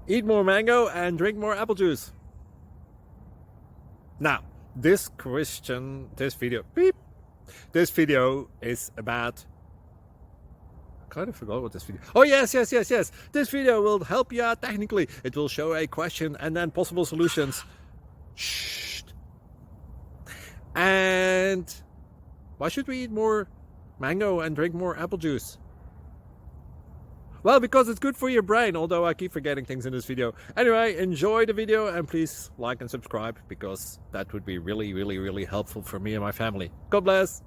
Eat more mango and drink more apple juice. Now, this video is about, I kind of forgot what this video. Oh, yes. This video will help you out technically. It will show a question and then possible solutions. Shh. And why should we eat more mango and drink more apple juice? Well, because it's good for your brain, although I keep forgetting things in this video. Anyway, enjoy the video and please like and subscribe, because that would be really helpful for me and my family. God bless.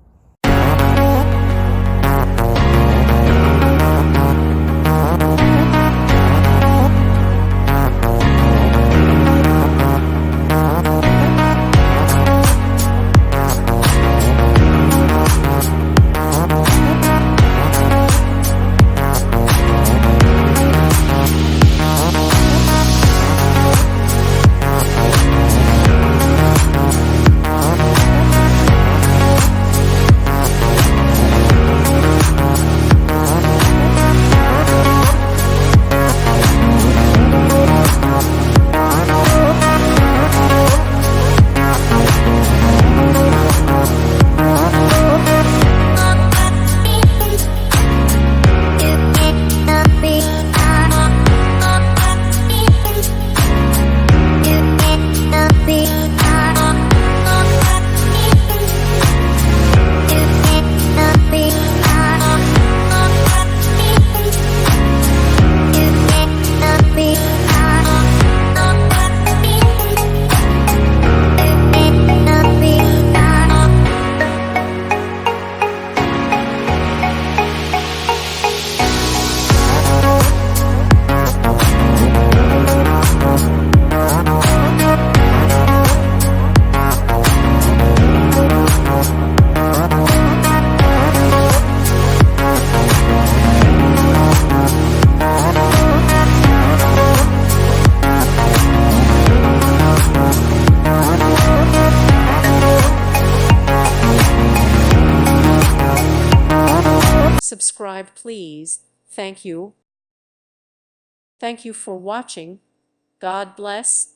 Subscribe, please. Thank you. Thank you for watching. God bless.